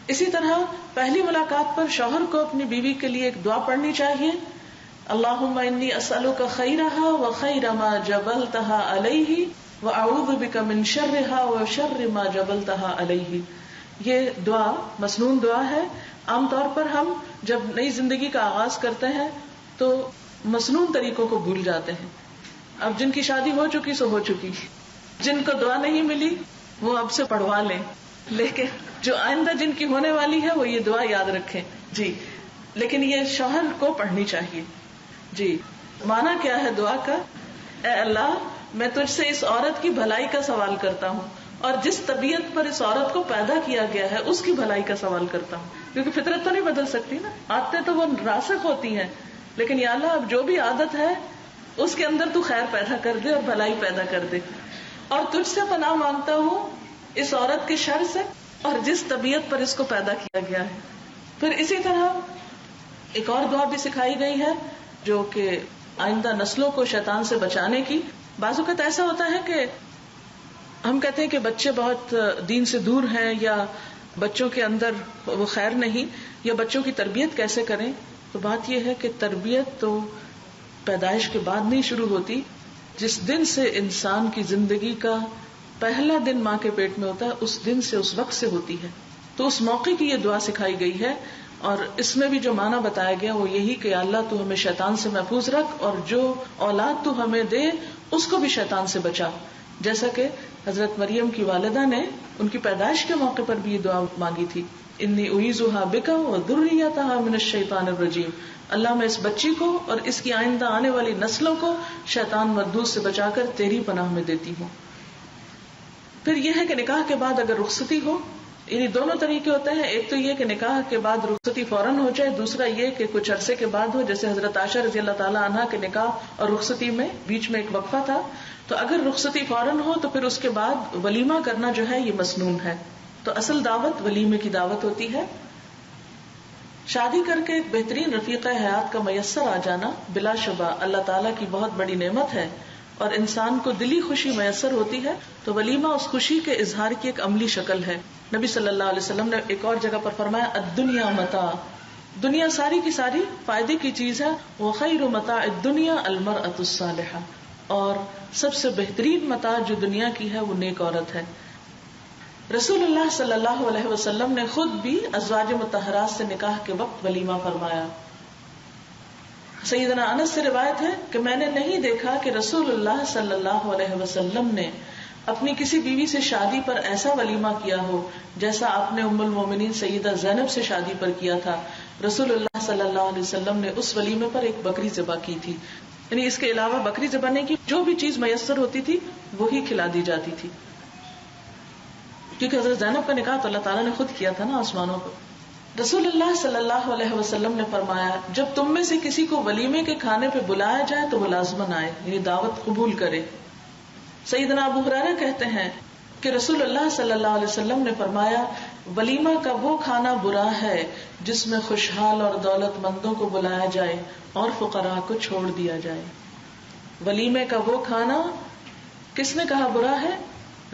اسی طرح پہلی ملاقات پر شوہر کو اپنی بیوی کے لیے ایک دعا پڑھنی چاہیے، اللہم انی اسألک خیرہا وخیر ما جبلتہا علیہ واعوذ بک من شرہا وشر ما جبلتہا علیہ. یہ دعا مسنون دعا ہے. عام طور پر ہم جب نئی زندگی کا آغاز کرتے ہیں تو مسنون طریقوں کو بھول جاتے ہیں. اب جن کی شادی ہو چکی سو ہو چکی، جن کو دعا نہیں ملی وہ اب سے پڑھوا لیں، لیکن جو آئندہ جن کی ہونے والی ہے وہ یہ دعا یاد رکھیں. جی لیکن یہ شوہر کو پڑھنی چاہیے. جی معنی کیا ہے دعا کا؟ اے اللہ میں تجھ سے اس عورت کی بھلائی کا سوال کرتا ہوں، اور جس طبیعت پر اس عورت کو پیدا کیا گیا ہے اس کی بھلائی کا سوال کرتا ہوں، کیونکہ فطرت تو نہیں بدل سکتی نا، عادتیں تو وہ راسخ ہوتی ہیں، لیکن یا اللہ اب جو بھی عادت ہے اس کے اندر تو خیر پیدا کر دے اور بھلائی پیدا کر دے. اور تجھ سے پناہ مانگتا ہوں اس عورت کے شر سے اور جس طبیعت پر اس کو پیدا کیا گیا ہے. پھر اسی طرح ایک اور دعا بھی سکھائی گئی ہے جو کہ آئندہ نسلوں کو شیطان سے بچانے کی. بعض اوقات ایسا ہوتا ہے کہ ہم کہتے ہیں کہ بچے بہت دین سے دور ہیں، یا بچوں کے اندر وہ خیر نہیں، یا بچوں کی تربیت کیسے کریں. تو بات یہ ہے کہ تربیت تو پیدائش کے بعد نہیں شروع ہوتی. جس دن سے انسان کی زندگی کا پہلا دن ماں کے پیٹ میں ہوتا ہے اس دن سے، اس وقت سے ہوتی ہے. تو اس موقع کی یہ دعا سکھائی گئی ہے، اور اس میں بھی جو معنی بتایا گیا وہ یہی کہ اللہ تو ہمیں شیطان سے محفوظ رکھ، اور جو اولاد تو ہمیں دے اس کو بھی شیطان سے بچا. جیسا کہ حضرت مریم کی والدہ نے ان کی پیدائش کے موقع پر بھی یہ دعا مانگی تھی، انی اعیذھا بک وذریتھا من الشیطان الرجیم. اللہ میں اس بچی کو اور اس کی آئندہ آنے والی نسلوں کو شیطان مردود سے بچا کر تیری پناہ میں دیتی ہوں. پھر یہ ہے کہ نکاح کے بعد اگر رخصتی ہو، یعنی دونوں طریقے ہوتے ہیں، ایک تو یہ کہ نکاح کے بعد رخصتی فوراً ہو جائے، دوسرا یہ کہ کچھ عرصے کے بعد ہو، جیسے حضرت عائشہ رضی اللہ تعالی عنہا کے نکاح اور رخصتی میں بیچ میں ایک وقفہ تھا. تو اگر رخصتی فوراً ہو تو پھر اس کے بعد ولیمہ کرنا جو ہے یہ مسنون ہے. تو اصل دعوت ولیمے کی دعوت ہوتی ہے. شادی کر کے ایک بہترین رفیقہ حیات کا میسر آ جانا بلا شبہ اللہ تعالیٰ کی بہت بڑی نعمت ہے، اور انسان کو دلی خوشی میسر ہوتی ہے. تو ولیمہ اس خوشی کے اظہار کی ایک عملی شکل ہے. نبی صلی اللہ علیہ وسلم نے ایک اور جگہ پر فرمایا الدنیا متاع، دنیا ساری کی ساری فائدے کی چیز ہے. وخیر متاع الدنیا المرأة الصالحہ، اور سب سے بہترین متاع جو دنیا کی ہے وہ نیک عورت ہے. رسول اللہ صلی اللہ علیہ وسلم نے خود بھی ازواج مطہرات سے نکاح کے وقت ولیمہ فرمایا. سیدنا انس سے روایت ہے کہ میں نے نہیں دیکھا کہ رسول اللہ صلی اللہ علیہ وسلم نے اپنی کسی بیوی سے شادی پر ایسا ولیمہ کیا ہو جیسا آپ نے ام المومنین سیدہ زینب سے شادی پر کیا تھا. رسول اللہ صلی اللہ علیہ وسلم نے اس ولیمے پر ایک بکری ذبح کی تھی، یعنی اس کے علاوہ بکری ذبح نہیں کی، جو بھی چیز میسر ہوتی تھی وہی کھلا دی جاتی تھی، کیونکہ حضرت زینب کا نکاح تو اللہ تعالیٰ نے خود کیا تھا نا آسمانوں پر. رسول اللہ صلی اللہ علیہ وسلم نے فرمایا جب تم میں سے کسی کو ولیمے کے کھانے پہ بلایا جائے تو وہ لازماً آئے، یعنی دعوت قبول کرے. سیدنا ابو ہریرہ کہتے ہیں کہ رسول اللہ صلی اللہ علیہ وسلم نے فرمایا ولیمہ کا وہ کھانا برا ہے جس میں خوشحال اور دولت مندوں کو بلایا جائے اور فقراء کو چھوڑ دیا جائے. ولیمے کا وہ کھانا کس نے کہا برا ہے؟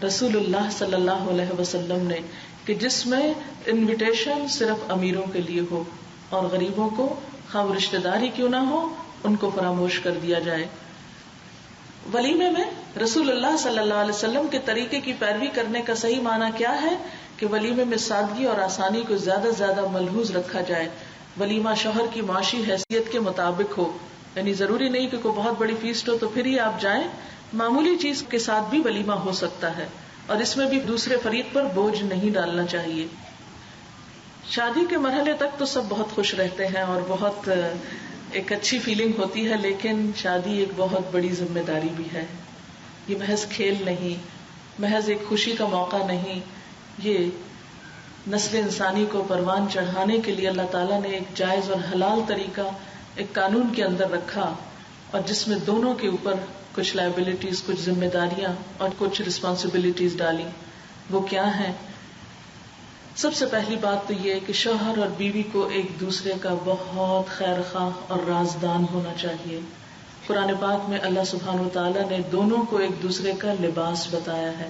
رسول اللہ صلی اللہ علیہ وسلم نے، کہ جس میں انویٹیشن صرف امیروں کے لیے ہو اور غریبوں کو خواہ وہ رشتہ داری کیوں نہ ہو ان کو فراموش کر دیا جائے. ولیمے میں رسول اللہ صلی اللہ علیہ وسلم کے طریقے کی پیروی کرنے کا صحیح معنی کیا ہے کہ ولیمے میں سادگی اور آسانی کو زیادہ سے زیادہ ملحوظ رکھا جائے. ولیمہ شوہر کی معاشی حیثیت کے مطابق ہو، یعنی ضروری نہیں کہ کوئی بہت بڑی فیسٹ ہو تو پھر ہی آپ جائیں، معمولی چیز کے ساتھ بھی ولیمہ ہو سکتا ہے، اور اس میں بھی دوسرے فریق پر بوجھ نہیں ڈالنا چاہیے. شادی کے مرحلے تک تو سب بہت خوش رہتے ہیں اور بہت ایک اچھی فیلنگ ہوتی ہے، لیکن شادی ایک بہت بڑی ذمہ داری بھی ہے. یہ محض کھیل نہیں، محض ایک خوشی کا موقع نہیں، یہ نسل انسانی کو پروان چڑھانے کے لیے اللہ تعالیٰ نے ایک جائز اور حلال طریقہ ایک قانون کے اندر رکھا، اور جس میں دونوں کے اوپر کچھ لائبلٹیز، کچھ ذمہ داریاں اور کچھ رسپانسبلٹیز ڈالی. وہ کیا ہیں؟ سب سے پہلی بات تو یہ کہ شوہر اور بیوی کو ایک دوسرے کا بہت خیر خواہ اور رازدان ہونا چاہیے. قرآن پاک میں اللہ سبحانہ وتعالیٰ نے دونوں کو ایک دوسرے کا لباس بتایا ہے.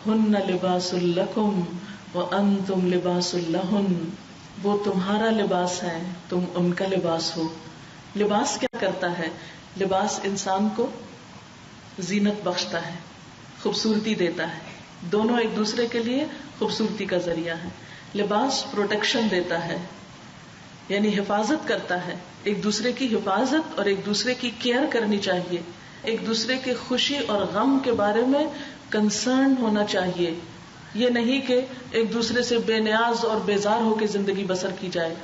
ہن لباس لکم وَأَنْتُمْ لِبَاسٌ لَهُنَّ, وہ تمہارا لباس ہے, تم ان کا لباس ہو. لباس کیا کرتا ہے؟ لباس انسان کو زینت بخشتا ہے, خوبصورتی دیتا ہے. دونوں ایک دوسرے کے لیے خوبصورتی کا ذریعہ ہے. لباس پروٹیکشن دیتا ہے, یعنی حفاظت کرتا ہے. ایک دوسرے کی حفاظت اور ایک دوسرے کی کیئر کرنی چاہیے. ایک دوسرے کے خوشی اور غم کے بارے میں کنسرن ہونا چاہیے. یہ نہیں کہ ایک دوسرے سے بے نیاز اور بیزار ہو کے زندگی بسر کی جائے.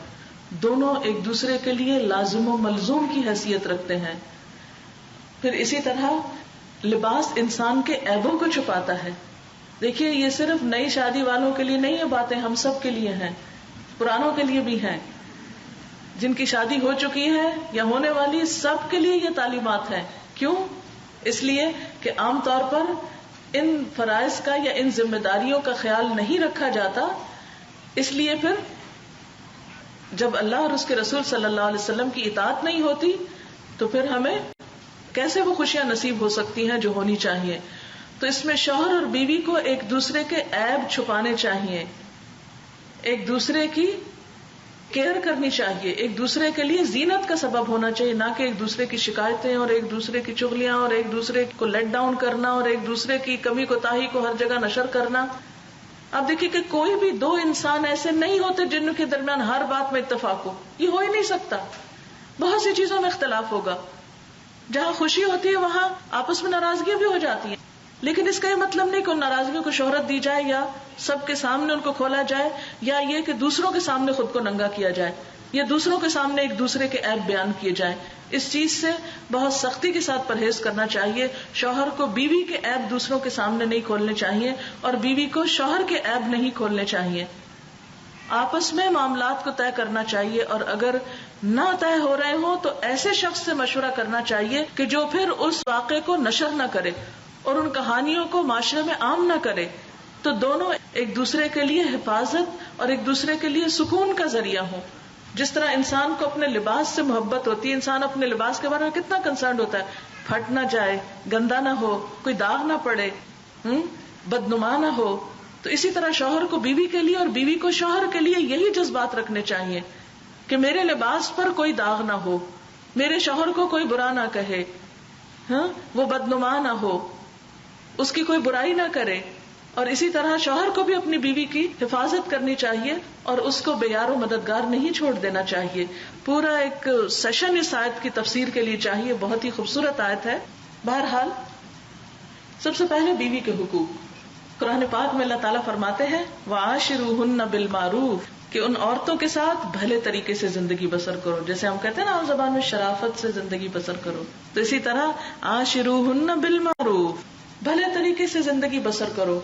دونوں ایک دوسرے کے لیے لازم و ملزوم کی حیثیت رکھتے ہیں. پھر اسی طرح لباس انسان کے عیبوں کو چھپاتا ہے. دیکھیے یہ صرف نئی شادی والوں کے لیے نہیں ہے باتیں, ہم سب کے لیے ہیں, پرانوں کے لیے بھی ہیں, جن کی شادی ہو چکی ہے یا ہونے والی, سب کے لیے یہ تعلیمات ہیں. کیوں؟ اس لیے کہ عام طور پر ان فرائض کا یا ان ذمہ داریوں کا خیال نہیں رکھا جاتا. اس لیے پھر جب اللہ اور اس کے رسول صلی اللہ علیہ وسلم کی اطاعت نہیں ہوتی تو پھر ہمیں کیسے وہ خوشیاں نصیب ہو سکتی ہیں جو ہونی چاہیے. تو اس میں شوہر اور بیوی کو ایک دوسرے کے عیب چھپانے چاہیے, ایک دوسرے کی کیئر کرنی چاہیے, ایک دوسرے کے لیے زینت کا سبب ہونا چاہیے, نہ کہ ایک دوسرے کی شکایتیں اور ایک دوسرے کی چغلیاں اور ایک دوسرے کو لیٹ ڈاؤن کرنا اور ایک دوسرے کی کمی کوتاہی کو ہر جگہ نشر کرنا. اب دیکھیے کہ کوئی بھی دو انسان ایسے نہیں ہوتے جن کے درمیان ہر بات میں اتفاق ہو, یہ ہو ہی نہیں سکتا. بہت سی چیزوں میں اختلاف ہوگا. جہاں خوشی ہوتی ہے وہاں آپس میں ناراضگیاں بھی ہو جاتی ہیں, لیکن اس کا یہ مطلب نہیں کہ ان ناراضگیوں کو شہرت دی جائے یا سب کے سامنے ان کو کھولا جائے, یا یہ کہ دوسروں کے سامنے خود کو ننگا کیا جائے, یا دوسروں کے سامنے ایک دوسرے کے عیب بیان کیے جائیں. اس چیز سے بہت سختی کے ساتھ پرہیز کرنا چاہیے. شوہر کو بیوی کے عیب دوسروں کے سامنے نہیں کھولنے چاہیے اور بیوی کو شوہر کے عیب نہیں کھولنے چاہیے. آپس میں معاملات کو طے کرنا چاہیے, اور اگر نہ طے ہو رہے ہوں تو ایسے شخص سے مشورہ کرنا چاہیے کہ جو پھر اس واقعے کو نشر نہ کرے اور ان کہانیوں کو معاشرے میں عام نہ کرے. تو دونوں ایک دوسرے کے لیے حفاظت اور ایک دوسرے کے لیے سکون کا ذریعہ ہوں. جس طرح انسان کو اپنے لباس سے محبت ہوتی ہے, انسان اپنے لباس کے بارے میں کتنا کنسرنڈ ہوتا ہے, پھٹ نہ جائے, گندا نہ ہو, کوئی داغ نہ پڑے, بدنما نہ ہو. تو اسی طرح شوہر کو بیوی کے لیے اور بیوی کو شوہر کے لیے یہی جذبات رکھنے چاہیے کہ میرے لباس پر کوئی داغ نہ ہو, میرے شوہر کو کوئی برا نہ کہے, وہ بدنما نہ ہو, اس کی کوئی برائی نہ کرے. اور اسی طرح شوہر کو بھی اپنی بیوی کی حفاظت کرنی چاہیے اور اس کو بے یار و مددگار نہیں چھوڑ دینا چاہیے. پورا ایک سیشن اس آیت کی تفسیر کے لیے چاہیے, بہت ہی خوبصورت آیت ہے. بہرحال سب سے پہلے بیوی کے حقوق. قرآن پاک میں اللہ تعالیٰ فرماتے ہیں وَعَاشِرُوهُنَّ بِالْمَعْرُوفِ, کہ ان عورتوں کے ساتھ بھلے طریقے سے زندگی بسر کرو. جیسے ہم کہتے ہیں نا عام زبان میں شرافت سے زندگی بسر کرو, تو اسی طرح عاشروہن بالمعروف, بھلے طریقے سے زندگی بسر کرو.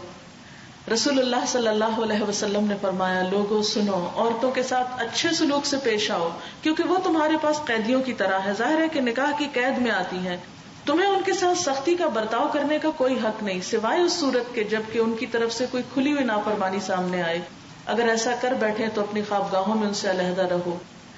رسول اللہ صلی اللہ علیہ وسلم نے فرمایا لوگوں سنو, عورتوں کے ساتھ اچھے سلوک سے پیش آؤ کیونکہ وہ تمہارے پاس قیدیوں کی طرح ہے. ظاہر ہے کہ نکاح کی قید میں آتی ہیں, تمہیں ان کے ساتھ سختی کا برتاؤ کرنے کا کوئی حق نہیں سوائے اس صورت کے جب کہ ان کی طرف سے کوئی کھلی ہوئی نافرمانی سامنے آئے. اگر ایسا کر بیٹھے تو اپنی خوابگاہوں میں ان سے علیحدہ رہو,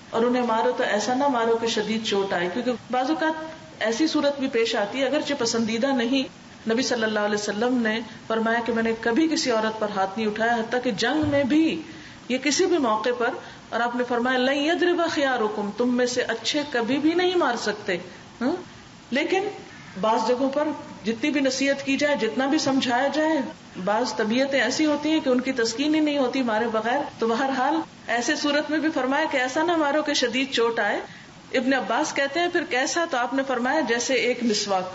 اور انہیں مارو تو ایسا نہ مارو کہ شدید چوٹ آئے, کیونکہ بعض اوقات ایسی صورت بھی پیش آتی ہے اگرچہ پسندیدہ نہیں. نبی صلی اللہ علیہ وسلم نے فرمایا کہ میں نے کبھی کسی عورت پر ہاتھ نہیں اٹھایا, حتیٰ کہ جنگ میں بھی یا کسی بھی موقع پر. اور آپ نے فرمایا لن یضرب خیارکم, تم میں سے اچھے کبھی بھی نہیں مار سکتے. لیکن بعض جگہوں پر جتنی بھی نصیحت کی جائے, جتنا بھی سمجھایا جائے, بعض طبیعتیں ایسی ہوتی ہیں کہ ان کی تسکین ہی نہیں ہوتی مارے بغیر. تو بہرحال ایسے صورت میں بھی فرمایا کہ ایسا نہ مارو کہ شدید چوٹ آئے. ابن عباس کہتے ہیں پھر کیسا, تو آپ نے فرمایا جیسے ایک مسواک,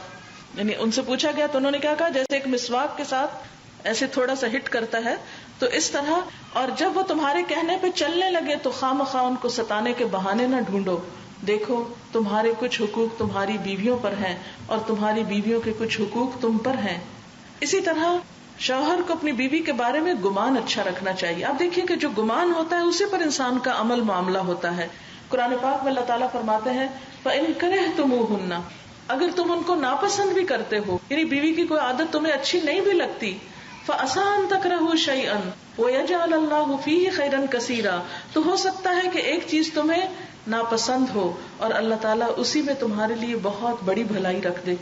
یعنی ان سے پوچھا گیا تو انہوں نے کیا کہا جیسے ایک مسواک کے ساتھ ایسے تھوڑا سا ہٹ کرتا ہے, تو اس طرح. اور جب وہ تمہارے کہنے پہ چلنے لگے تو خواہ ان کو ستانے کے بہانے نہ ڈھونڈو, دیکھو تمہارے کچھ حقوق تمہاری بیویوں پر ہیں اور تمہاری بیویوں کے کچھ حقوق تم پر ہیں. اسی طرح شوہر کو اپنی بیوی کے بارے میں گمان اچھا رکھنا چاہیے. آپ دیکھیے کہ جو گمان ہوتا ہے اسی پر انسان کا عمل معاملہ ہوتا ہے. قرآن پاک میں اللہ تعالیٰ فرماتے ہیں فَإِن كَرِهْتُمُوهُنَّ, اگر تم ان کو ناپسند بھی کرتے ہو, یعنی بیوی کی کوئی عادت تمہیں اچھی نہیں بھی لگتی, فَعَسَىٰ أَن تَكْرَهُوا شَيْئًا وَيَجْعَلَ اللَّهُ فِيهِ خَيْرًا كَثِيرًا, تو ہو سکتا ہے کہ ایک چیز تمہیں ناپسند ہو اور اللہ تعالیٰ اسی میں تمہارے لیے بہت بڑی بھلائی رکھ دے.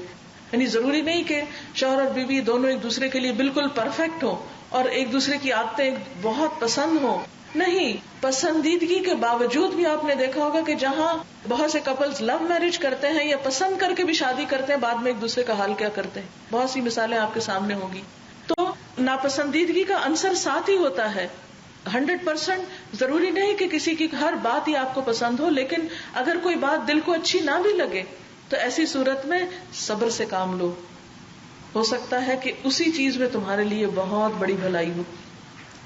یعنی ضروری نہیں کہ شوہر اور بیوی دونوں ایک دوسرے کے لیے بالکل پرفیکٹ ہو, اور ایک دوسرے کی عادتیں بہت پسند ہوں. نہیں، پسندیدگی کے باوجود بھی آپ نے دیکھا ہوگا کہ جہاں بہت سے کپلز لو میرج کرتے ہیں یا پسند کر کے بھی شادی کرتے ہیں، بعد میں ایک دوسرے کا حال کیا کرتے ہیں. بہت سی مثالیں آپ کے سامنے ہوں گی. تو ناپسندیدگی کا عنصر ساتھ ہی ہوتا ہے. 100% ضروری نہیں کہ کسی کی ہر بات ہی آپ کو پسند ہو، لیکن اگر کوئی بات دل کو اچھی نہ بھی لگے تو ایسی صورت میں صبر سے کام لو. ہو سکتا ہے کہ اسی چیز میں تمہارے لیے بہت بڑی بھلائی ہو.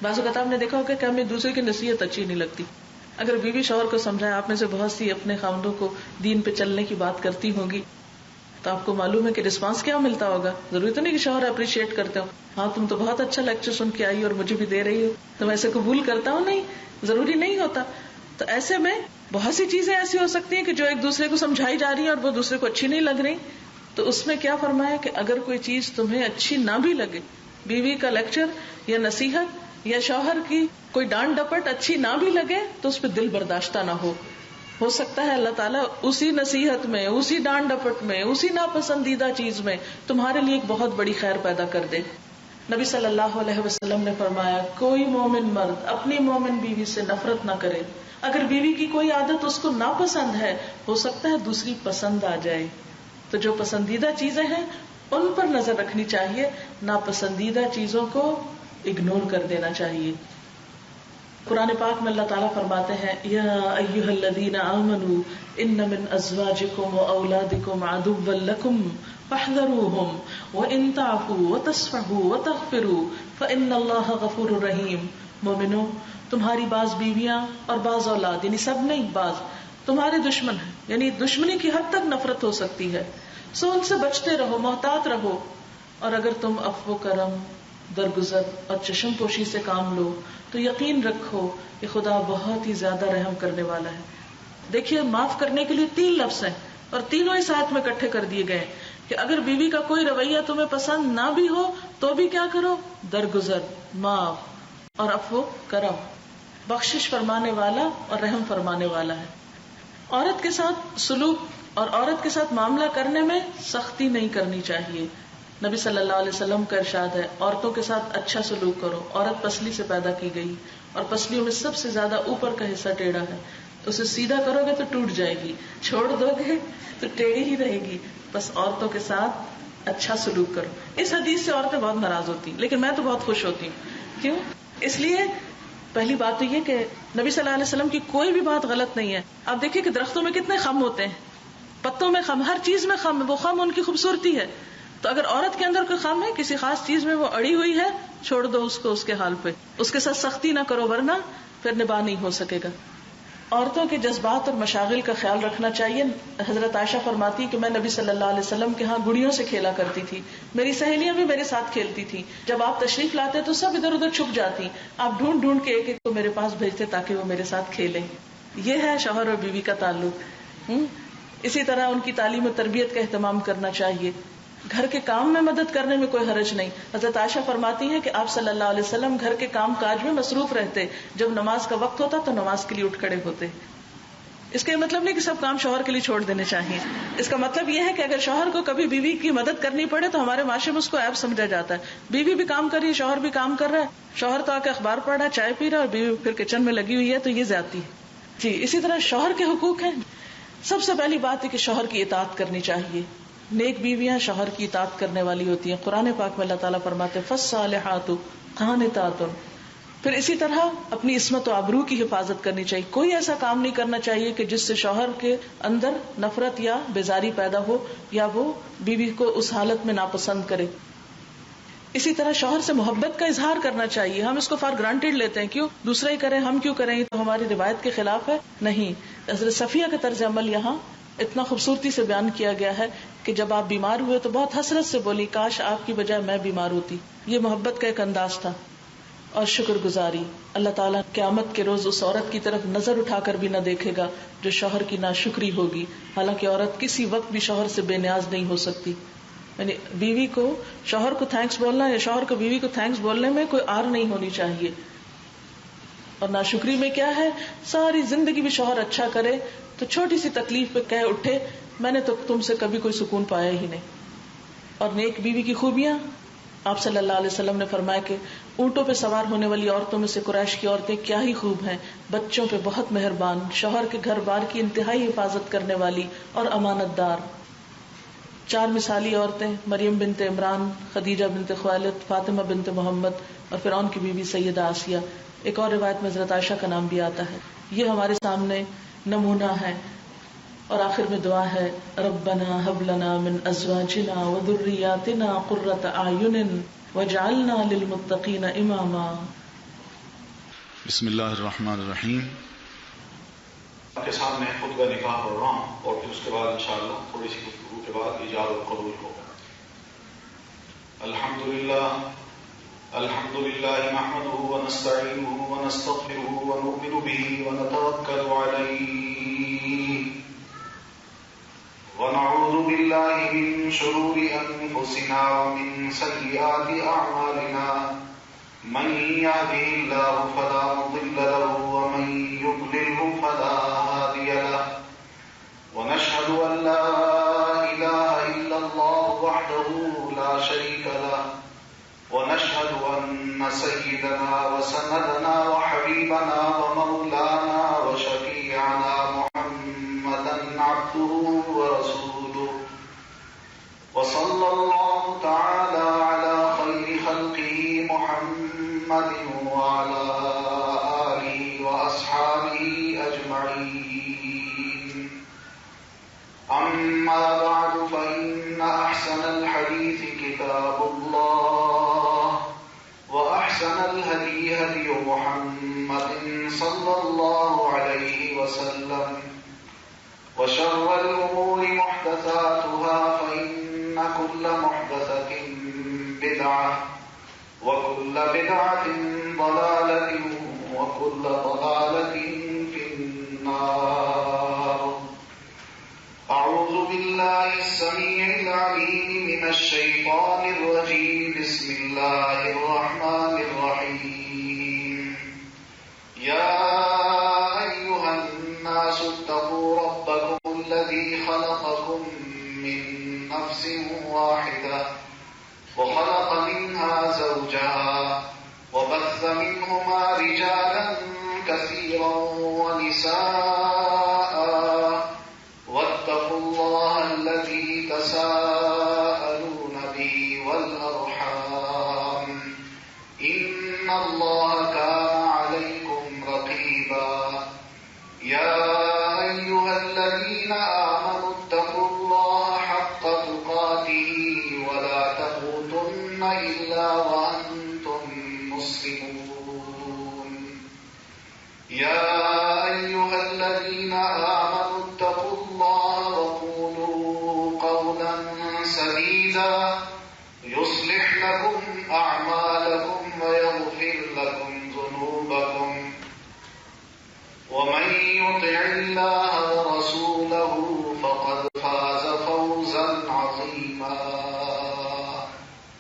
بعض اوقات آپ نے دیکھا ہوگا کہ ہمیں دوسرے کی نصیحت اچھی نہیں لگتی. اگر بیوی شوہر کو سمجھائے، آپ میں سے بہت سی اپنے خاوندوں کو دین پہ چلنے کی بات کرتی ہوں گی، تو آپ کو معلوم ہے کہ رسپانس کیا ملتا ہوگا. ضروری تو نہیں کہ شوہر اپریشیٹ کرتے ہو، ہاں تم تو بہت اچھا لیکچر سن کے آئی اور مجھے بھی دے رہی ہو تو میں اسے قبول کرتا ہوں. نہیں، ضروری نہیں ہوتا. تو ایسے میں بہت سی چیزیں ایسی ہو سکتی ہیں کہ جو ایک دوسرے کو سمجھائی جا رہی ہیں اور وہ دوسرے کو اچھی نہیں لگ رہی. تو اس میں کیا فرمایا کہ اگر کوئی چیز تمہیں اچھی نہ بھی لگے، بیوی کا لیکچر یا نصیحت یا شوہر کی کوئی ڈانٹ ڈپٹ اچھی نہ بھی لگے، تو اس پہ دل برداشتہ نہ ہو سکتا ہے اللہ تعالیٰ اسی نصیحت میں، اسی ڈانٹ ڈپٹ میں، اسی ناپسندیدہ چیز میں تمہارے لیے ایک بہت بڑی خیر پیدا کر دے. نبی صلی اللہ علیہ وسلم نے فرمایا کوئی مومن مرد اپنی مومن بیوی سے نفرت نہ کرے. اگر بیوی کی کوئی عادت اس کو ناپسند ہے، ہو سکتا ہے دوسری پسند آ جائے. تو جو پسندیدہ چیزیں ہیں ان پر نظر رکھنی چاہیے، ناپسندیدہ چیزوں کو اگنور کر دینا چاہیے. قرآن پاک میں اللہ تعالیٰ فرماتے ہیں یا ایھا الذین آمنوا ان من ازواجکم واولادکم عدوا لکم فاحذروہم وان تعفوا وتصفحوا وتغفروا فان اللہ غفور رحیم. مومنو، تمہاری بعض بیویاں اور بعض اولاد، یعنی سب نہیں، بعض تمہارے دشمن ہیں، یعنی دشمنی کی حد تک نفرت ہو سکتی ہے. سو ان سے بچتے رہو، محتاط رہو. اور اگر تم عفو کرم، درگزر اور چشم پوشی سے کام لو تو یقین رکھو کہ خدا بہت ہی زیادہ رحم کرنے والا ہے. دیکھیے، معاف کرنے کے لیے 3 لفظ ہیں اور تینوں اس آیت میں اکٹھے کر دیے گئے کہ اگر بیوی کا کوئی رویہ تمہیں پسند نہ بھی ہو تو بھی کیا کرو؟ درگزر، معاف اور عفو کرم. بخشش فرمانے والا اور رحم فرمانے والا ہے. عورت کے ساتھ سلوک اور عورت کے ساتھ معاملہ کرنے میں سختی نہیں کرنی چاہیے. نبی صلی اللہ علیہ وسلم کا ارشاد ہے عورتوں کے ساتھ اچھا سلوک کرو. عورت پسلی سے پیدا کی گئی اور پسلیوں میں سب سے زیادہ اوپر کا حصہ ٹیڑھا ہے. اسے سیدھا کرو گے تو ٹوٹ جائے گی، چھوڑ دو گے تو ٹیڑھی ہی رہے گی. بس عورتوں کے ساتھ اچھا سلوک کرو. اس حدیث سے عورتیں بہت ناراض ہوتی ہیں، لیکن میں تو بہت خوش ہوتی ہوں. کیوں؟ اس لیے پہلی بات تو یہ کہ نبی صلی اللہ علیہ وسلم کی کوئی بھی بات غلط نہیں ہے. آپ دیکھیے کہ درختوں میں کتنے خم ہوتے ہیں، پتوں میں خم، ہر چیز میں خم ہے. وہ خم ان کی خوبصورتی ہے. تو اگر عورت کے اندر کوئی خم ہے، کسی خاص چیز میں وہ اڑی ہوئی ہے، چھوڑ دو اس کو اس کے حال پہ. اس کے ساتھ سختی نہ کرو ورنہ پھر نباہ نہیں ہو سکے گا. عورتوں کے جذبات اور مشاغل کا خیال رکھنا چاہیے. حضرت عائشہ فرماتی کہ میں نبی صلی اللہ علیہ وسلم کے ہاں گڑیوں سے کھیلا کرتی تھی. میری سہیلیاں بھی میرے ساتھ کھیلتی تھی. جب آپ تشریف لاتے تو سب ادھر ادھر چھپ جاتی. آپ ڈھونڈ ڈھونڈ کے ایک ایک کو میرے پاس بھیجتے تاکہ وہ میرے ساتھ کھیلیں. یہ ہے شوہر اور بیوی کا تعلق. اسی طرح ان کی تعلیم و تربیت کا اہتمام کرنا چاہیے. گھر کے کام میں مدد کرنے میں کوئی حرج نہیں. حضرت عائشہ فرماتی ہیں کہ آپ صلی اللہ علیہ وسلم گھر کے کام کاج میں مصروف رہتے. جب نماز کا وقت ہوتا تو نماز کے لیے اٹھ کھڑے ہوتے. اس کا مطلب نہیں کہ سب کام شوہر کے لیے چھوڑ دینے چاہیے. اس کا مطلب یہ ہے کہ اگر شوہر کو کبھی بیوی کی مدد کرنی پڑے تو ہمارے معاشرے میں اس کو عیب سمجھا جاتا ہے. بیوی بھی کام کر رہی ہے، شوہر بھی کام کر رہا ہے، شوہر تو آ کے اخبار پڑھ رہا ہے، چائے پی رہا ہے، اور بیوی پھر کچن میں لگی ہوئی ہے، تو یہ زیادتی ہے. جی اسی طرح شوہر کے حقوق ہیں. سب سے پہلی بات ہے کہ شوہر کی اطاعت کرنی چاہیے. نیک بیویاں شوہر کی اطاعت کرنے والی ہوتی ہیں. قرآن پاک میں اللہ تعالیٰ فرماتے ہیں فالصالحات قانتات. پھر اسی طرح اپنی عصمت و آبرو کی حفاظت کرنی چاہیے. کوئی ایسا کام نہیں کرنا چاہیے کہ جس سے شوہر کے اندر نفرت یا بیزاری پیدا ہو یا وہ بیوی کو اس حالت میں ناپسند کرے. اسی طرح شوہر سے محبت کا اظہار کرنا چاہیے. ہم اس کو فار گرانٹیڈ لیتے ہیں، کیوں دوسرا ہی کریں ہم کیوں کریں، یہ تو ہماری روایت کے خلاف ہے. نہیں، حضرت صفیہ کا طرز عمل یہاں اتنا خوبصورتی سے بیان کیا گیا ہے کہ جب آپ بیمار ہوئے تو بہت حسرت سے بولی کاش آپ کی بجائے میں بیمار ہوتی. یہ محبت کا ایک انداز تھا. اور شکر گزاری. اللہ تعالیٰ قیامت کے روز اس عورت کی طرف نظر اٹھا کر بھی نہ دیکھے گا جو شوہر کی ناشکری ہوگی. حالانکہ عورت کسی وقت بھی شوہر سے بے نیاز نہیں ہو سکتی. یعنی بیوی کو شوہر کو تھینکس بولنا یا شوہر کو بیوی کو تھینکس بولنے میں کوئی آر نہیں ہونی چاہیے. اور ناشکری میں کیا ہے، ساری زندگی بھی شوہر اچھا کرے تو چھوٹی سی تکلیف پہ کہہ اٹھے میں نے تو تم سے کبھی کوئی سکون پایا ہی نہیں. اور نیک بیوی کی خوبیاں آپ صلی اللہ علیہ وسلم نے فرمایا کہ اونٹوں پہ سوار ہونے والی عورتوں میں سے قریش کی عورتیں کیا ہی خوب ہیں، بچوں پہ بہت مہربان، شوہر کے گھر بار کی انتہائی حفاظت کرنے والی اور امانت دار۔ 4 مثالی عورتیں مریم بنت عمران، خدیجہ بنت خویلد، فاطمہ بنت محمد اور فرعون کی بیوی سیدہ آسیہ۔ ایک اور روایت میں حضرت عائشہ کا نام بھی آتا ہے۔ یہ ہمارے سامنے نمونہ ہے۔ اور آخر میں دعا ہے، ربنا هب لنا من ازواجنا وذرياتنا قرة اعین واجعلنا للمتقین اماما۔ بسم اللہ الرحمن الرحیم۔ آپ کے سامنے خطبہ نکاح پڑھ رہا ہوں اور پھر اس کے بعد انشاءاللہ تھوڑی سی گفتگو کے بعد ایجاب اور قبول ہوگا۔ الحمد للہ نحمده ونستعینه ونستغفره ونؤمن به ونتوکل علیہ ونعوذ باللہ من شرور انفسنا ومن سیئات اعمالنا، من يهده الله فلا مضل له ومن يضلله فلا هادي له، ونشهد أن لا إله إلا الله وحده لا شريك له، ونشهد أن سيدنا وسندنا وحبيبنا ومولانا وشفيعنا محمدا عبده ورسوله، وصلى الله تعالى على خير خلقه محمد وعلى آله وأصحابه أجمعين، أما بعد فإن أحسن الحديث كتاب الله، وأحسن الهدي هدي محمد صلى الله عليه وسلم، وشر الأمور محدثاتها فإن كل محدثة بدعة، وكل بدعة ضلالة، وكل ضلالة في النار۔ أعوذ بالله السميع العليم من الشيطان الرجيم، بسم الله الرحمن الرحيم۔ يا أيها الناس اتقوا ربكم الذي خلقكم من نفس واحدة وخلق منها زوجها وبث منهما رجالا كثيرا ونساء، واتقوا الله الذي تساءلون به والأرحام، إن الله كان عليكم رقيبا۔ يا أيها الذين آمنوا اتقوا الله حق تقاته ولا تموتن إلا وأنتم مسلمون۔ يا أيها الذين آمنوا اتقوا الله وقولوا قولا سديدا يصلح لكم أعمالكم ويغفر لكم ذنوبكم، ومن يطع الله ورسوله فقد فاز فوزا عظيما۔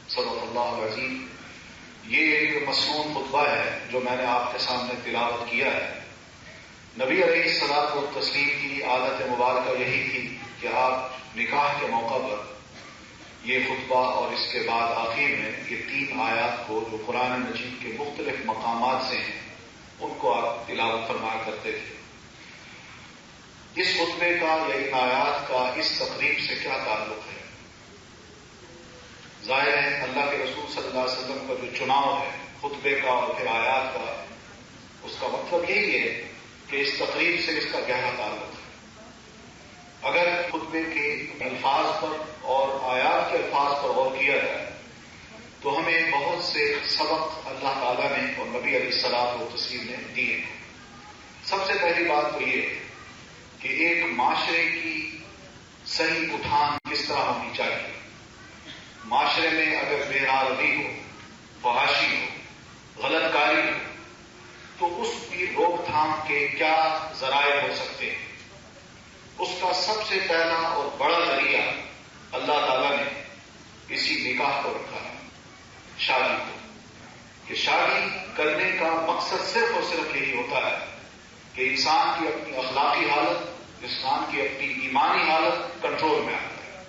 صدق اللہ العظیم۔ یہ ایک مسنون خطبہ ہے جو میں نے آپ کے سامنے تلاوت کیا ہے۔ نبی علیہ الصلوۃ والتسلیم کی عادت مبارکہ یہی تھی کہ آپ نکاح کے موقع پر یہ خطبہ اور اس کے بعد آخر میں یہ 3 آیات کو جو قرآن مجید کے مختلف مقامات سے ہیں ان کو آپ تلاوت فرمایا کرتے تھے۔ اس خطبے کا یا ان آیات کا اس تقریب سے کیا تعلق ہے؟ ظاہر ہے اللہ کے رسول صلی اللہ علیہ وسلم کا جو چناؤ ہے خطبے کا اور پھر آیات کا، اس کا مطلب یہی ہے کہ اس تقریب سے اس کا گہرا تعلق ہے۔ اگر خطبے کے الفاظ پر اور آیات کے الفاظ پر غور کیا جائے تو ہمیں بہت سے سبق اللہ تعالیٰ نے اور نبی علیہ الصلوۃ والتسلیم نے دیے۔ سب سے پہلی بات تو یہ کہ ایک معاشرے کی صحیح اٹھان کس طرح ہونی چاہیے۔ معاشرے میں اگر بے ناروی ہو، فحاشی ہو، غلط کاری ہو تو اس کی روک تھام کے کیا ذرائع ہو سکتے ہیں۔ اس کا سب سے پہلا اور بڑا ذریعہ اللہ تعالیٰ نے اسی نکاح کو رکھا ہے، شادی کو، کہ شادی کرنے کا مقصد صرف اور صرف یہی ہوتا ہے کہ انسان کی اپنی اخلاقی حالت، انسان کی اپنی ایمانی حالت کنٹرول میں آ جائے۔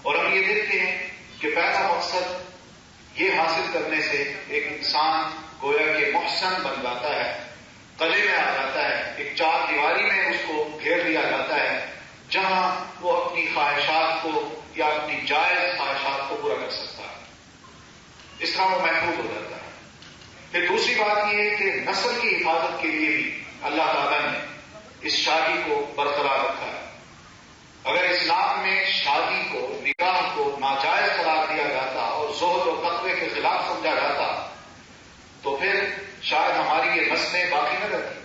اور ہم یہ دیکھتے ہیں کہ پہلا مقصد یہ حاصل کرنے سے ایک انسان گویا کہ محسن بن جاتا ہے، قلعے میں آ جاتا ہے، ایک چار دیواری میں اس کو گھیر لیا جاتا ہے جہاں وہ اپنی خواہشات کو یا اپنی جائز خواہشات کو پورا کر سکتا ہے، اس طرح وہ محفوظ ہو جاتا ہے۔ پھر دوسری بات یہ ہے کہ نسل کی حفاظت کے لیے بھی اللہ تعالیٰ نے اس شادی کو برقرار رکھا ہے۔ اگر اسلام میں شادی کو، نکاح کو ناجائز قرار دیا جاتا اور زہد و تقوی کے خلاف سمجھا جاتا تو پھر شاید ہماری یہ نسلیں باقی نہ رہتی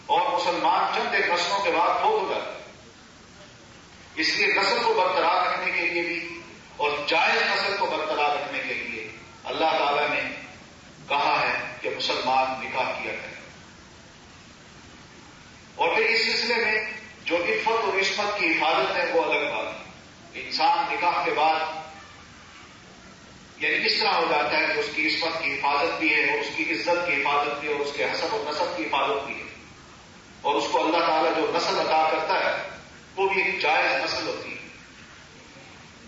اور مسلمان چند ایک نسلوں کے بعد فوت ہو جاتے۔ اس لیے نسل کو برقرار رکھنے کے لیے بھی اور جائز نسل کو برقرار رکھنے کے لیے اللہ تعالیٰ نے کہا ہے کہ مسلمان نکاح کیا کریں۔ اور پھر اس سلسلے میں جو عفت اور عصمت کی حفاظت ہے وہ الگ بات ہے۔ انسان نکاح کے بعد یعنی اس طرح ہو جاتا ہے کہ اس کی عصمت کی حفاظت بھی ہے اور اس کی عزت کی حفاظت بھی ہے اور اس کے حسب و نسب کی حفاظت بھی ہے، اور اس کو اللہ تعالیٰ جو نسل عطا کرتا ہے وہ بھی ایک جائز نسل ہوتی ہے۔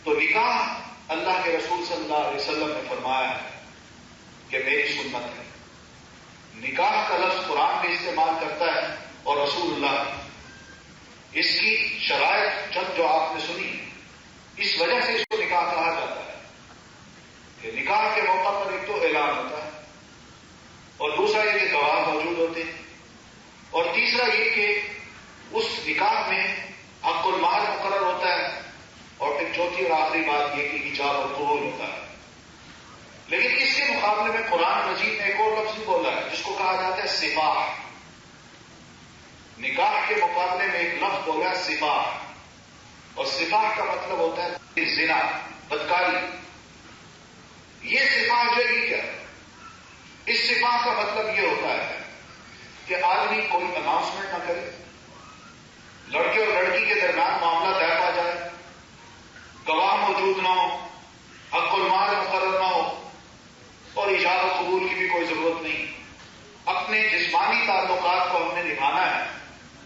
تو نکاح اللہ کے رسول صلی اللہ علیہ وسلم نے فرمایا ہے کہ میری سنت ہے۔ نکاح کا لفظ قرآن بھی استعمال کرتا ہے اور رسول اللہ بھی۔ اس کی شرائط چند جو آپ نے سنی، اس وجہ سے اس کو نکاح کہا جاتا ہے کہ نکاح کے موقع پر ایک تو اعلان ہوتا ہے اور دوسرا یہ کہ گواہ موجود ہوتے ہیں، اور تیسرا یہ کہ اس نکاح میں حق المہر مقرر ہوتا ہے، اور پھر چوتھی اور آخری بات یہ کہ ایجاب اور قبول ہوتا ہے۔ لیکن اس کے مقابلے میں قرآن مجید نے ایک اور لفظ بھی بولا ہے جس کو کہا جاتا ہے سفاح۔ نکاح کے مقابلے میں ایک لفظ بولا ہے سفاح، اور سفاح کا مطلب ہوتا ہے زنا، بدکاری۔ یہ سفاح جو ہے یہ کیا ہے؟ اس سفاح کا مطلب یہ ہوتا ہے کہ آدمی کوئی اناؤنسمنٹ نہ کرے، لڑکے اور لڑکی کے درمیان معاملہ طے پا جائے، گواہ موجود نہ ہو، حق المہر مقرر نہ ہو، اور ایجاب و قبول کی بھی کوئی ضرورت نہیں۔ اپنے جسمانی تعلقات کو ہم نے نبھانا ہے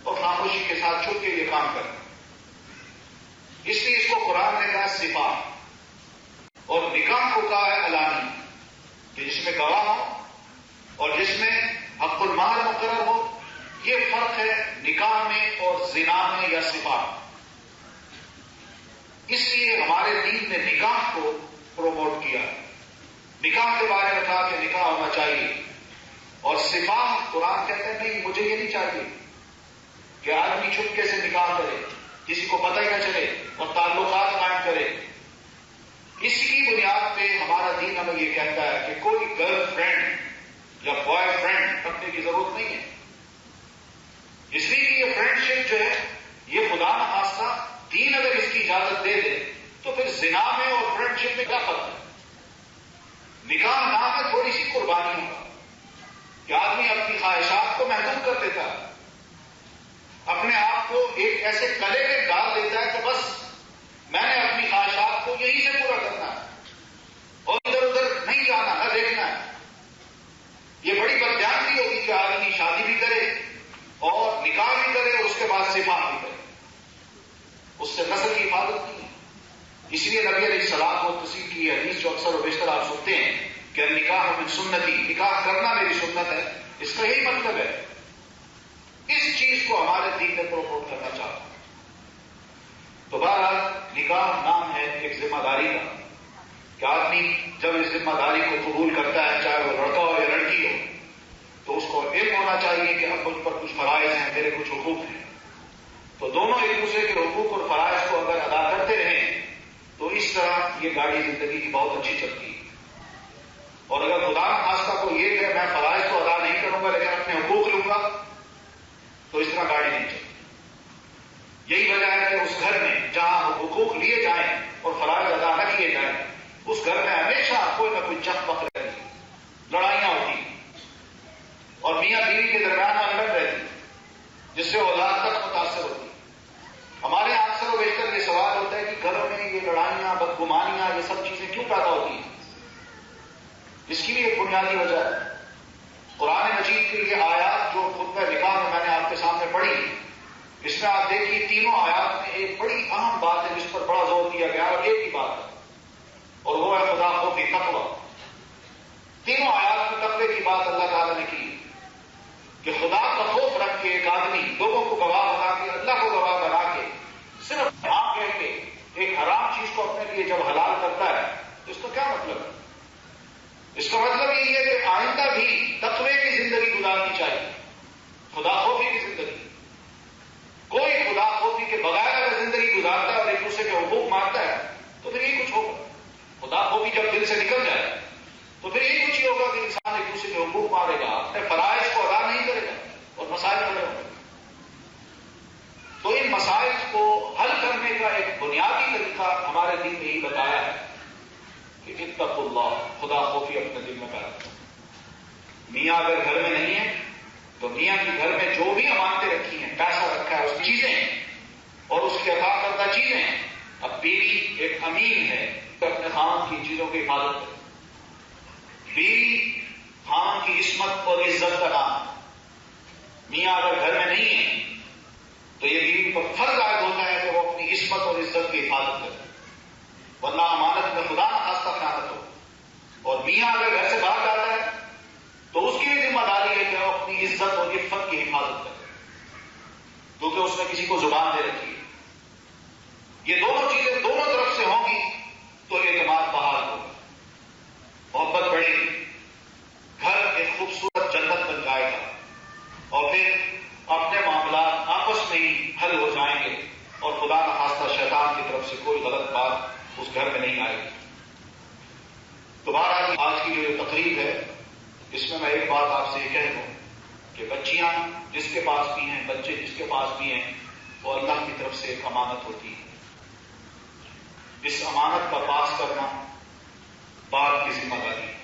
اور خاموشی کے ساتھ چھپ کے یہ کام کرنا۔ اس لیے اس کو قرآن نے کہا سفاح، اور نکاح کو کہا ہے علانی، کہ جس میں گواہ ہو اور جس میں حق المہر مقرر ہو۔ یہ فرق ہے نکاح میں اور زنا میں یا سفاح۔ اس لیے ہمارے دین نے نکاح کو پروموٹ کیا، نکاح کے بارے میں کہا کہ نکاح ہونا چاہیے، اور سفاح قرآن کہتے ہیں نہیں، مجھے یہ نہیں چاہیے کہ آدمی چھپکے سے نکاح کرے، کسی کو پتہ ہی نہ چلے اور تعلقات قائم کرے۔ اس کی بنیاد پہ ہمارا دین ہمیں یہ کہتا ہے کہ کوئی گرل فرینڈ یا بوائے فرینڈ رکھنے کی ضرورت نہیں ہے، اس لیے کہ یہ فرینڈ شپ جو ہے یہ خدا نخواستہ دین اگر اس کی اجازت دے دے تو پھر زنا میں اور فرینڈ شپ میں کیا فرق ہے؟ نکاح نام ہے تھوڑی سی قربانی ہوگا کہ آدمی اپنی خواہشات کو محدود کر دیتا ہے، اپنے آپ کو ایک ایسے کلے میں ڈال دیتا ہے کہ بس میں نے اپنی خواہشات کو یہیں سے پورا کرنا ہے اور ادھر ادھر نہیں جانا، نہ دیکھنا ہے۔ یہ بڑی بددیانتی ہوگی کہ آدمی شادی بھی کرے اور نکاح بھی کرے اور اس کے بعد سفاح بھی کرے، اس سے نسل کی حفاظت نہیں ہے۔ اس لیے نبی علیہ السلام کو تسلیم کی حدیث جو اکثر و بیشتر آپ سنتے ہیں کہ نکاح من سنتی، نکاح کرنا میری سنت ہے، اس کا یہی مطلب ہے۔ اس چیز کو ہمارے دین میں پروموٹ کرنا چاہتا ہوں۔ تو بہرحال نکاح نام ہے ایک ذمہ داری کا کہ آدمی جب اس ذمہ داری کو قبول کرتا ہے، چاہے وہ لڑکا ہو یا لڑکی ہو، تو اس کو علم ہونا چاہیے کہ اب مجھ پر کچھ فرائض ہیں، میرے کچھ حقوق ہیں۔ تو دونوں ایک دوسرے کے حقوق اور فرائض کو اگر ادا کرتے رہیں تو اس طرح یہ گاڑی زندگی کی بہت اچھی چلتی ہے۔ اور اگر خدا نخواستہ کو یہ کہ میں فرائض کو ادا نہیں کروں گا لیکن اپنے حقوق لوں گا تو اس طرح گاڑی نہیں چلتی۔ یہی وجہ ہے کہ اس گھر میں جہاں حقوق لیے جائیں اور فرائض ادا نہ کیے جائیں، اس گھر میں ہمیشہ کوئی نہ کوئی چک پک رہتی، لڑائیاں ہوتی اور میاں بیوی کے درمیان انبن رہتی، جس سے اولاد تک متاثر ہوتی۔ ہمارے یہاں اکثر و بیشتر یہ سوال ہوتا ہے کہ گھروں میں یہ لڑائیاں، بدگمانیاں، یہ سب چیزیں کیوں پیدا ہوتی ہیں؟ اس کی بھی ایک بنیادی وجہ ہے۔ قرآن مجید کے لیے آیات جو خطبہ نکاح میں نے آپ کے سامنے پڑھی، اس میں آپ دیکھیے تینوں آیات میں ایک بڑی اہم بات ہے جس پر بڑا زور دیا گیا، اور ایک ہی بات ہے، اور وہ ہے خدا کو بھی تقوی. تینوں آیات میں تقوی کی بات اللہ تعالیٰ نے کی کہ خدا کا خوف رکھ کے ایک آدمی لوگوں کو گواہ بنا کے, اللہ کو گواہ بنا کے, صرف ہاں کہہ کے ایک حرام چیز کو اپنے لیے جب حلال کرتا ہے تو اس کا کیا مطلب ہے؟ اس کا مطلب یہ ہے کہ آئندہ بھی تقوی کی زندگی گزارنی چاہیے, خدا خوفی کی زندگی. کوئی خدا خوفی کے بغیر اگر زندگی گزارتا ہے اور ایک دوسرے کے حقوق مانتا ہے تو پھر یہی کچھ ہوگا. خدا خوفی جب دل سے نکل جائے تو پھر یہی کچھ ہی ہوگا کہ انسان ایک دوسرے کے حقوق مارے گا, اپنے فرائض کو ادا نہیں کرے گا اور مسائل کھڑے ہوں گے. تو ان مسائل کو حل کرنے کا ایک بنیادی طریقہ ہمارے دین نے یہی بتایا ہے کہ اتقوا اللہ, خدا خوفی اپنے دل میں پیدا کرو. میاں اگر گھر میں نہیں ہے تو میاں کے گھر میں جو بھی امانتیں رکھی ہیں, پیسہ رکھا ہے, اس کی چیزیں ہیں اور اس کی عطا کردہ چیزیں ہیں. اب بیوی ایک امین ہے تو اپنے خاوند کی چیزوں کی حفاظت کرے. بیوی خاوند کی عصمت اور عزت کا نام. میاں اگر گھر میں نہیں ہے تو یہ بیوی پر فرض عائد ہوتا ہے کہ وہ اپنی عصمت اور عزت کی حفاظت کرے, ورنہ امانت میں خدا نہ خاصہ خیانت ہو. اور میاں اگر گھر سے باہر جاتا ہے تو اس کی بھی ذمہ داری ہے کہ وہ اپنی عزت اور عفت کی حفاظت کرے, کیونکہ اس نے کسی کو زبان دے رکھی ہے. یہ دونوں چیزیں دونوں طرف سے ہوں گی تو اعتماد بحال ہوگا, محبت بڑھے گی, گھر ایک خوبصورت جنت بن جائے گا اور پھر اپنے معاملات آپس میں ہی حل ہو جائیں گے اور خدا نخواستہ شیطان کی طرف سے کوئی غلط بات اس گھر میں نہیں آئے گی. تو بہرحال آج کی جو یہ تقریب ہے اس میں ایک بات آپ سے یہ کہہ دوں کہ بچیاں جس کے پاس بھی ہیں, بچے جس کے پاس بھی ہیں, وہ اللہ کی طرف سے ایک امانت ہوتی ہے. اس امانت کا پاس کرنا باپ کی ذمہ داری ہے,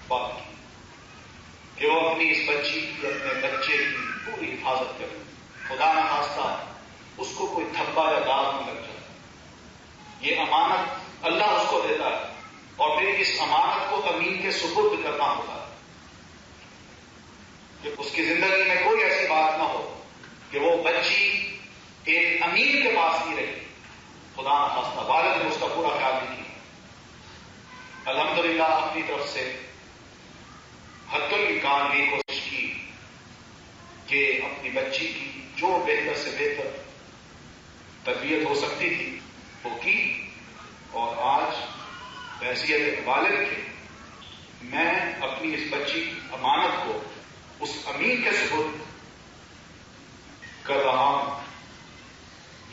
باپ کی, کہ وہ اپنی اس بچی کی, اپنے بچے کی پوری حفاظت کرے. خدا نہ خواستہ اس کو کوئی دھبا یا داغ نہ لگ جائے. یہ امانت اللہ اس کو دیتا ہے اور پھر اس امانت کو امین کے سپرد کرنا ہوتا ہے کہ اس کی زندگی میں کوئی ایسی بات نہ ہو کہ وہ بچی ایک امین کے پاس نہیں رہی. خدا نہ خواستہ والد نے اس کا پورا خیال نہیں کیا. الحمدللہ اپنی طرف سے حد الامکان بھی کوشش کی کہ اپنی بچی کی جو بہتر سے بہتر تربیت ہو سکتی تھی وہ کی, اور آج بحیثیت والد کے میں اپنی اس بچی کی امانت کو اس امین کے سپرد کر رہا ہوں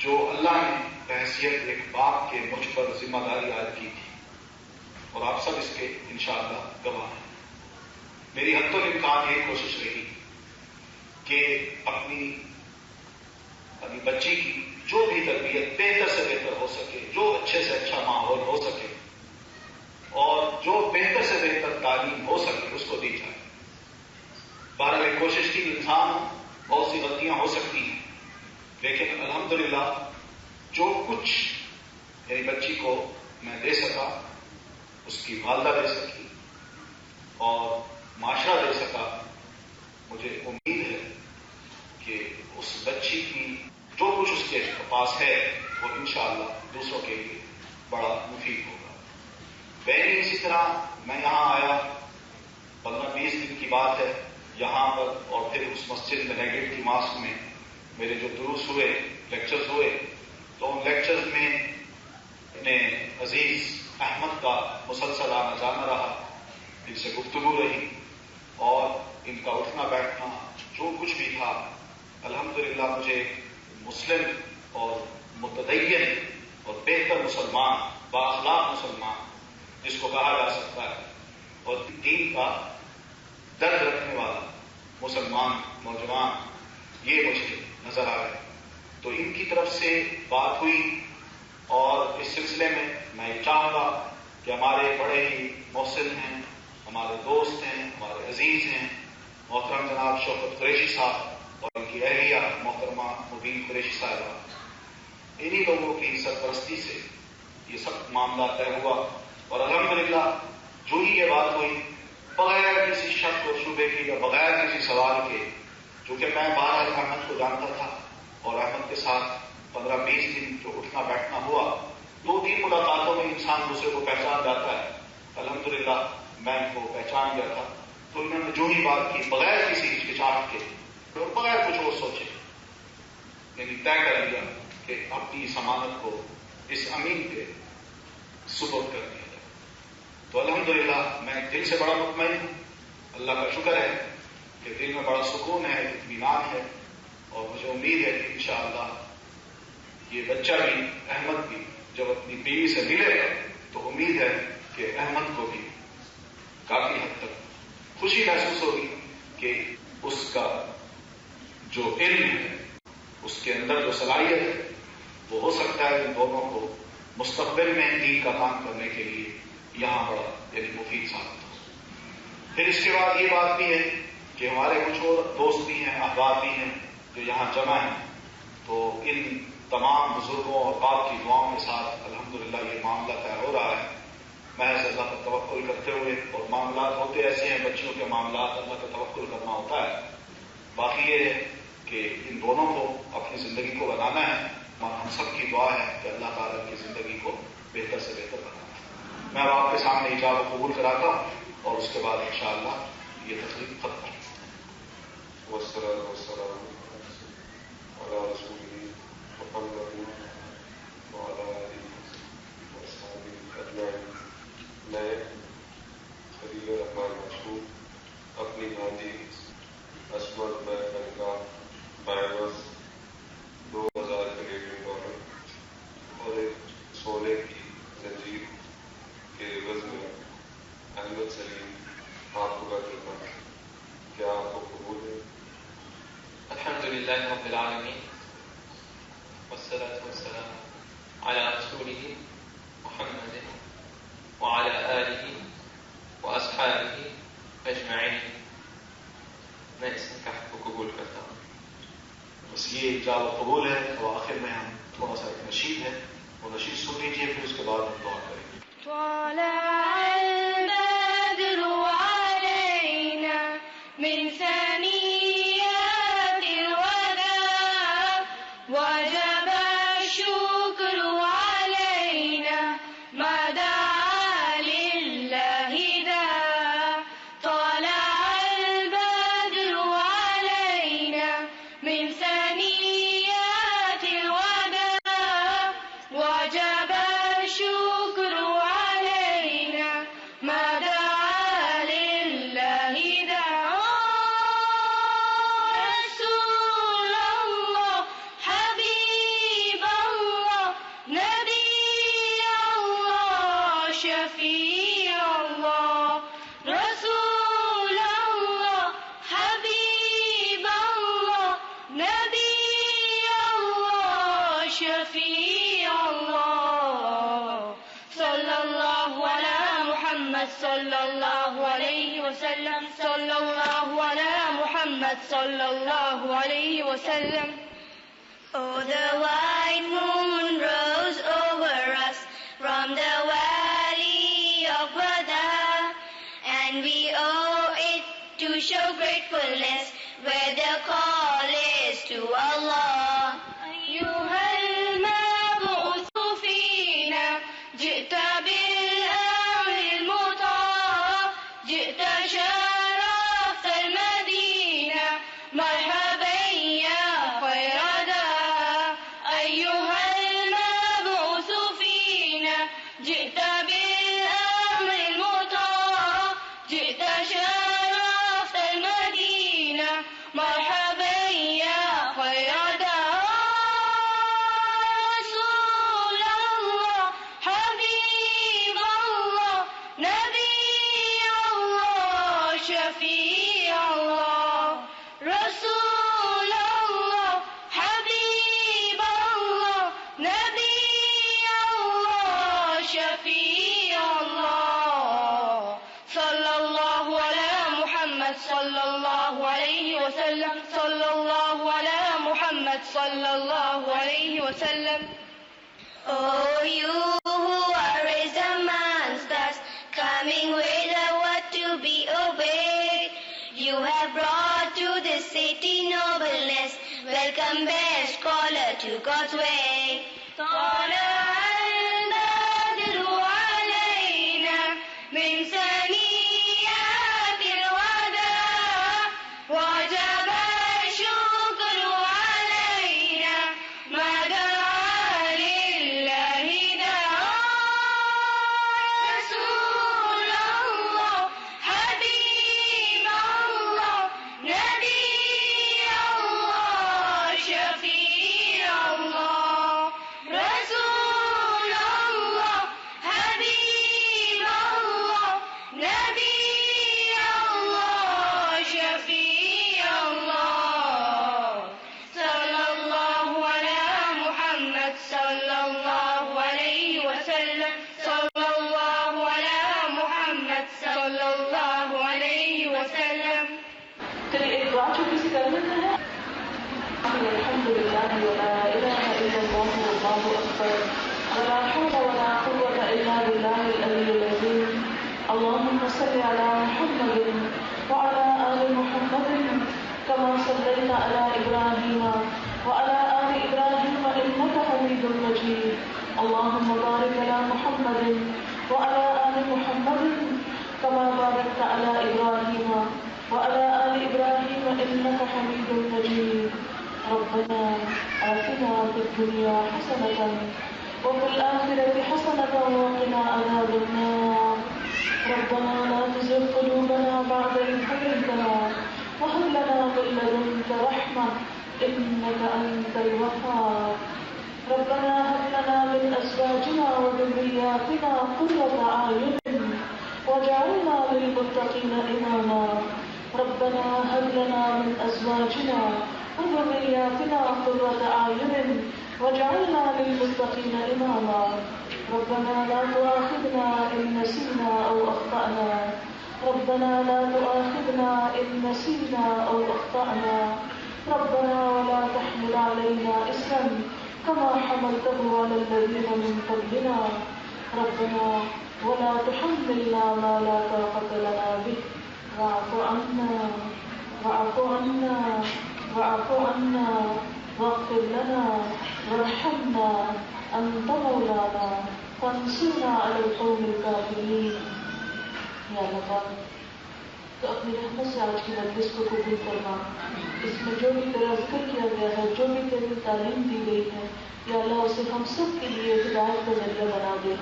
جو اللہ نے بحیثیت ایک باپ کے مجھ پر ذمہ داری عائد کی تھی, اور آپ سب اس کے انشاءاللہ گواہ ہیں. میری حد الامکان یہ کوشش رہی کہ اپنی بچی کی جو بھی تربیت بہتر سے بہتر ہو سکے, جو اچھے سے اچھا ماحول ہو سکے اور جو بہتر سے بہتر تعلیم ہو سکے اس کو دی جائے. بہرحال کوشش کی, انسان بہت سی غلطیاں ہو سکتی ہیں, لیکن الحمدللہ جو کچھ میری بچی کو میں دے سکا, اس کی والدہ دے سکی اور معاشرہ دے سکا, مجھے امید ہے کہ اس بچی کی جو کچھ اس کے پاس ہے وہ انشاءاللہ دوسروں کے لیے بڑا مفید ہوگا. بہن اسی طرح میں یہاں آیا, 15-20 دن کی بات ہے یہاں پر, اور پھر اس مسجد میں نیگیٹ کی ماسک میں میرے جو دروس ہوئے, لیکچرز ہوئے, تو ان لیکچرز میں اپنے عزیز احمد کا مسلسل آنا جانا رہا, ان سے گفتگو رہی اور ان کا اٹھنا بیٹھنا جو کچھ بھی تھا, الحمدللہ مجھے مسلم اور متدین اور بہتر مسلمان, بااخلاق مسلمان جس کو کہا جا سکتا ہے, اور دین کا درد رکھنے والا مسلمان نوجوان یہ مجھے نظر آ گئے. تو ان کی طرف سے بات ہوئی, اور اس سلسلے میں میں یہ چاہوں گا کہ ہمارے بڑے ہی محسن ہیں, ہمارے دوست ہیں, ہمارے عزیز ہیں, محترم جناب شوکت قریشی صاحب اور ان کی اہلیہ محترمہ مبین قریشی صاحبہ, انہی لوگوں کی سرپرستی سے یہ سب معاملہ طے ہوا. اور الحمدللہ جو ہی یہ بات ہوئی بغیر کسی شک اور شبے کے یا بغیر کسی سوال کے, چونکہ میں بہرحال احمد کو جانتا تھا اور احمد کے ساتھ 15-20 دن جو اٹھنا بیٹھنا ہوا 2-3 ملاقاتوں میں انسان دوسرے کو پہچان جاتا ہے. الحمدللہ میں ان کو پہچان گیا تھا. تو انہوں نے جو ہی بات کی بغیر کسی ہچکچاہٹ کے اور بغیر کچھ اور سوچے یعنی طے کر لیا کہ اپنی اس امانت کو اس امین کے سپرد کر دیا جائے. تو الحمدللہ میں دل سے بڑا مطمئن ہوں. اللہ کا شکر ہے کہ دل میں بڑا سکون ہے, اطمینان ہے, اور مجھے امید ہے کہ انشاءاللہ یہ بچہ بھی احمد بھی جب اپنی بیوی سے ملے گا تو امید ہے کہ احمد کو بھی کافی حد تک خوشی محسوس ہوگی کہ اس کا جو علم ہے, اس کے اندر جو صلاحیت ہے, وہ ہو سکتا ہے ان دونوں کو مستقبل میں دین کا کام کرنے کے لیے یہاں بڑا یعنی مفید ثابت ہو. پھر اس کے بعد یہ بات بھی ہے کہ ہمارے کچھ اور دوست بھی ہیں, احباب بھی ہیں جو یہاں جمع ہیں. تو ان تمام بزرگوں اور باپ کی دعاؤں کے ساتھ الحمدللہ یہ معاملہ طے ہو رہا ہے. محض اللہ کا توکل کرتے ہوئے, اور معاملات ہوتے ایسے ہیں بچیوں کے معاملات اللہ کا توکل کرنا ہوتا ہے. باقی یہ ہے کہ ان دونوں کو اپنی زندگی کو بنانا ہے. ہم سب کی دعا ہے کہ اللہ تعالیٰ کی زندگی کو بہتر سے بہتر بنانا ہے. میں آپ کے سامنے ایجاب قبول کراتا ہوں اور اس کے بعد انشاءاللہ یہ تقریب ختم ہوگی. والصلاة والسلام على رسوله محمد وعلى آله وأصحابه أجمعين. میں خلیل الرحمن مشہور اپنی بھانجی عصمت بیگم کا بائیوس 2000 کینیڈین ڈالر اور ایک سونے کی زنجیر کے عوض میں احمد سلیم آپ کو کر دیتا ہوں. کیا آپ کو قبول ہے؟ الحمدللہ رب العالمین والصلاة والسلام على رسوله محمد وعلى آلہ واصحابہ اجمعین. میں اس نکاح کو قبول کرتا ہوں. بس یہ ایجاب قبول ہے. تو آخر میں ہم تھوڑا سا ایک نشید ہے, وہ نشید سن لیجیے, پھر اس کے بعد ہم دعا کریں گے. طلع البدر علينا من ثنيات الوداع وجب الشكر علينا ما دعا لله داع. طلع البدر علينا من ثنيات الوداع وجب الشكر علينا ما دعا لله داع. رسول الله حبيب الله نبي الله شفيع الله. رسول الله حبيب الله نبي الله شفيع الله. صلى الله على محمد صلى الله عليه وسلم. صلى الله على محمد صلى الله عليه وسلم. Oh, the white moon rose over us from the valley of Wada, and we owe it to show gratefulness where the call is to Allah. أيها المبعوث فينا جئت بالأمر المطاع جئت شرفت المدينة مرحبا يا خير داع. أيها المبعوث فينا جئت بالأمر المطاع جئت شرفت المدينة مرحبا يا خير داع. رسول الله حبيب الله نبي الله شفيع الله. رسول الله حبيب الله نبي الله شفيع الله. صلى الله على محمد صلى الله عليه وسلم. صلى الله على محمد صلى الله عليه وسلم. Oh, you who are raised amongst us, coming with a word to be obeyed. You have brought to this city nobleness. Welcome, best caller to God's way. طلع البدر پانچ کسی کلمے میں ہے الحمد للہ ولا الہ الا اللہ واللہ اکبر ولا حول ولا قوة الا باللہ العلی العظیم اللهم صل على محمد وعلى آل محمد كما صليت على إبراهيم وعلى آل إبراهيم إنك حميد مجيد اللهم بارك على محمد وعلى آل محمد كما باركت على إبراهيم وعلى آل إبراهيم إنك حميد مجيد ربنا آتنا في الدنيا حسنة وفي الآخرة حسنة وقنا عذاب النار ربنا لا تزغ قلوبنا بعد إذ هديتنا وهب لنا من لدنك رحمة إنك أنت الوهاب ربنا هب لنا من أزواجنا وذرياتنا قرة أعين واجعلنا للمتقين إماما ربنا هب لنا من أزواجنا وذرياتنا قرة أعين واجعلنا للمتقين إماما ربنا لا تؤاخذنا إن نسينا أو أخطأنا ربنا لا تؤاخذنا إن نسينا أو أخطأنا ربنا ولا تحمل علينا إصرا كما حملته على الذين من قبلنا ربنا ولا تحملنا ما لا طاقة لنا به واعف عنا واعف عنا واعف عنا واغفر لنا وارحمنا أنت مولانا فانصرنا على القوم الكافرين یا اللہ تو اپنی رحمت سے آج کی مجلس کو قبول کرنا اس میں جو بھی تیرا ذکر کیا گیا ہے جو بھی تیری تعلیم دی گئی ہے یا اللہ اسے ہم سب کے لیے ہدایت کا ذریعہ بنا دے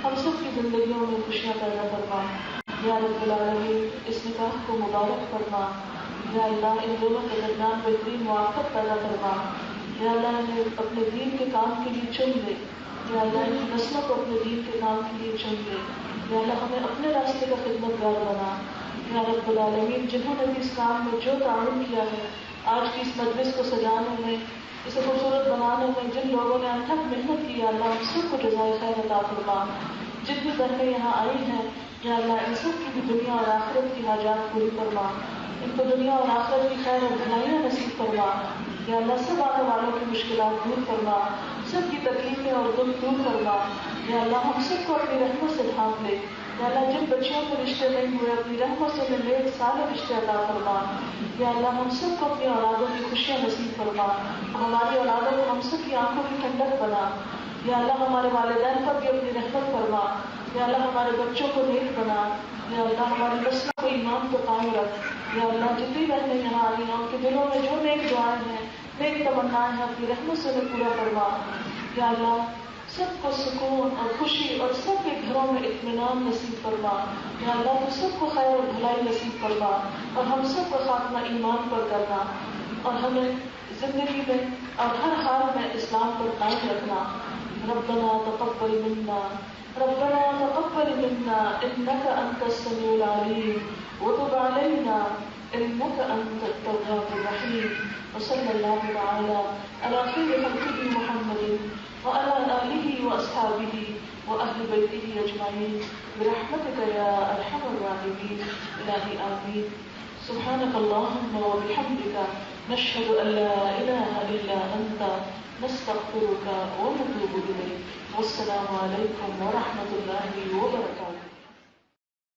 ہم سب کی زندگیوں میں خوشیاں پیدا کرنا یا رب العالمین اس نکاح کو مبارک کرنا یا اللہ ان دونوں کے درمیان بہترین موافقت پیدا کرنا یا اللہ انہیں اپنے دین کے کام کے لیے چن لے یا اللہ ان کی نسلوں کو اپنے دین کے کام کے لیے چن لے یا اللہ ہمیں اپنے راستے کا خدمت گار بنا یا رب العالمین جنہوں نے بھی اس کام میں جو تعاون کیا ہے آج کی اس مجلس کو سجانے میں اسے خوبصورت بنانے میں جن لوگوں نے انتھک محنت کی یا اللہ ہم سب کو جزائے خیر عطا فرما جن بھی بہنیں یہاں آئی ہیں یا اللہ ان سب کی بھی دنیا اور آخرت کی حاجات پوری فرما ان کو دنیا اور آخرت کی خیر اور بھلائیاں نصیب فرما یا اللہ سب آنے والوں کی مشکلات دور کرنا سب کی تکلیفیں اور دکھ دور کرنا یا اللہ ہم سب کو اپنی رحمت سے ڈھانپ لے یا اللہ جن بچیوں کے رشتے نہیں ہوئے اپنی رحمت سے انہیں نیک سارے رشتے عطا فرما یا اللہ ہم سب کو اپنی اولادوں کی خوشیاں نصیب فرما ہماری اولادوں کو ہم سب کی آنکھوں کی ٹھنڈک بنا یا اللہ ہمارے والدین پر بھی اپنی رحمت فرما یا اللہ ہمارے بچوں کو نیک بنا یا اللہ ہماری نسلوں کو ایمان کو قائم رکھ یا اللہ جتنی بہنیں یہاں آئی ہیں ان کے دلوں میں جو نیک دعائیں ہیں نیک تمنائیں ہیں اپنی رحمت سے انہیں پورا فرما یا اللہ سب کو سکون اور خوشی اور سب کے گھروں میں اطمینان نصیب فرما یا اللہ تو سب کو خیر اور بھلائی نصیب فرما اور ہم سب کا خاتمہ ایمان پر کرنا اور ہمیں زندگی میں اور ہر حال میں اسلام پر قائم رکھنا ربنا تقبل منا ربنا تقبل منا انك انت السميع العليم وتب علينا انك انت التواب الرحيم وصلى الله تعالى على خير خلقه محمد وعلى آله وأصحابه وأهل بيته أجمعين برحمتك يا أرحم الراحمين إلهي آمين سبحانك اللهم وبحمدك نشهد أن لا إله إلا أنت نستغفرك ونتوب إليك والسلام عليكم ورحمة الله وبركاته.